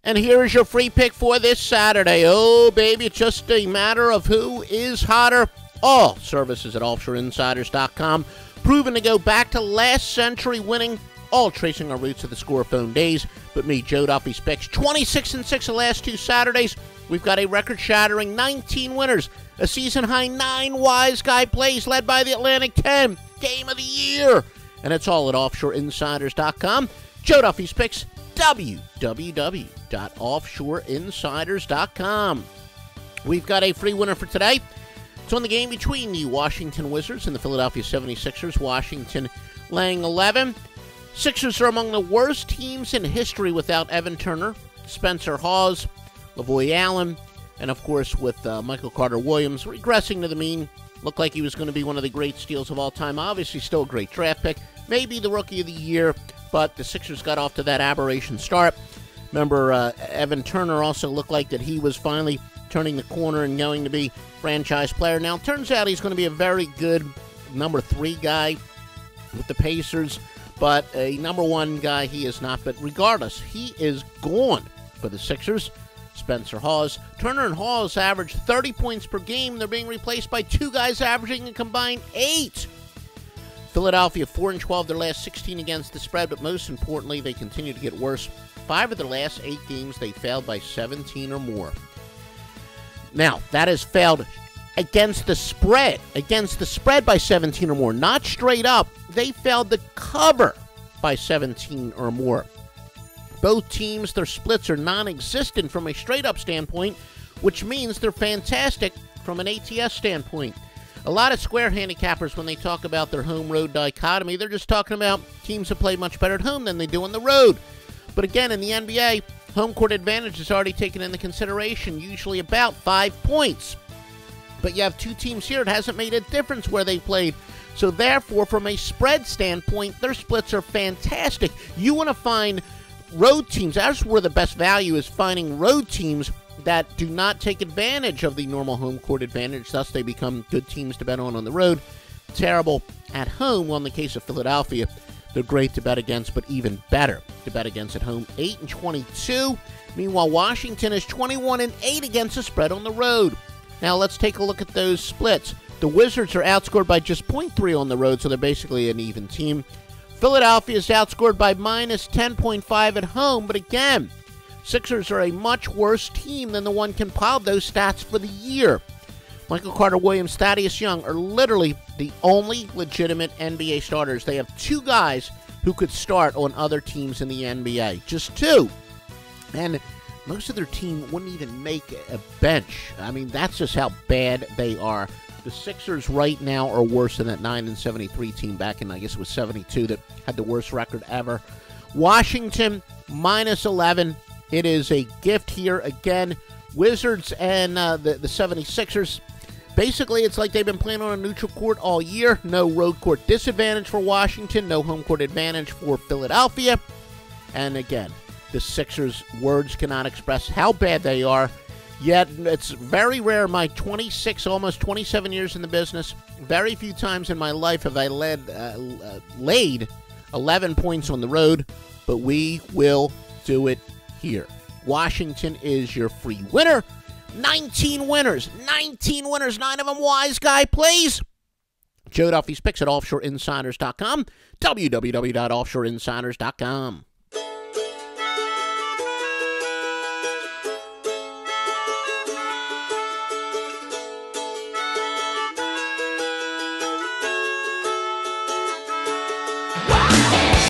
And here is your free pick for this Saturday. Oh, baby, it's just a matter of who is hotter. All services at offshoreinsiders.com. Proven to go back to last century winning, all tracing our roots to the score-phone days. But me, Joe Duffy's picks, 26-6 the last two Saturdays. We've got a record-shattering 19 winners, a season-high 9 wise guy plays led by the Atlantic 10. Game of the year. And it's all at offshoreinsiders.com. Joe Duffy's picks, www.offshoreinsiders.com. We've got a free winner for today. It's on the game between the Washington Wizards and the Philadelphia 76ers. Washington laying 11. Sixers are among the worst teams in history without Evan Turner, Spencer Hawes, Lavoy Allen, and of course with Michael Carter-Williams regressing to the mean. Looked like he was going to be one of the great steals of all time. Obviously still a great draft pick. Maybe the rookie of the year, but the Sixers got off to that aberration start. Remember, Evan Turner also looked like that he was finally turning the corner and going to be franchise player. Now, it turns out he's going to be a very good number 3 guy with the Pacers, but a number 1 guy he is not. But regardless, he is gone for the Sixers. Spencer Hawes. Turner and Hawes average 30 points per game. They're being replaced by 2 guys averaging a combined 8. Philadelphia 4-12 their last 16 against the spread, but most importantly, they continue to get worse. 5 of their last 8 games, they failed by 17 or more. Now, that is failed against the spread by 17 or more, not straight up. They failed to cover by 17 or more. Both teams, their splits are non-existent from a straight-up standpoint, which means they're fantastic from an ATS standpoint. A lot of square handicappers, when they talk about their home-road dichotomy, they're just talking about teams that play much better at home than they do on the road. But again, in the NBA, home court advantage is already taken into consideration, usually about 5 points. But you have 2 teams here. It hasn't made a difference where they played. So therefore, from a spread standpoint, their splits are fantastic. You want to find road teams. That's where the best value is, finding road teams that do not take advantage of the normal home court advantage. Thus, they become good teams to bet on the road. Terrible at home. Well, in the case of Philadelphia, they're great to bet against, but even better to bet against at home. 8-22. Meanwhile, Washington is 21-8 against the spread on the road. Now, let's take a look at those splits. The Wizards are outscored by just 0.3 on the road, so they're basically an even team. Philadelphia is outscored by minus 10.5 at home, but again, Sixers are a much worse team than the one compiled those stats for the year. Michael Carter-Williams, Thaddeus Young are literally the only legitimate NBA starters. They have 2 guys who could start on other teams in the NBA. Just 2. And most of their team wouldn't even make a bench. I mean, that's just how bad they are. The Sixers right now are worse than that 9-73 team back in, I guess it was 72, that had the worst record ever. Washington, minus 11. It is a gift here. Again, Wizards and the 76ers, basically it's like they've been playing on a neutral court all year. No road court disadvantage for Washington. No home court advantage for Philadelphia. And again, the Sixers' words cannot express how bad they are. Yet, it's very rare in my 26, almost 27 years in the business. Very few times in my life have I laid 11 points on the road, but we will do it here. Washington is your free winner. 19 winners. 9 of them wise guy plays. Joe Duffy's picks at offshoreinsiders.com. www.offshoreinsiders.com.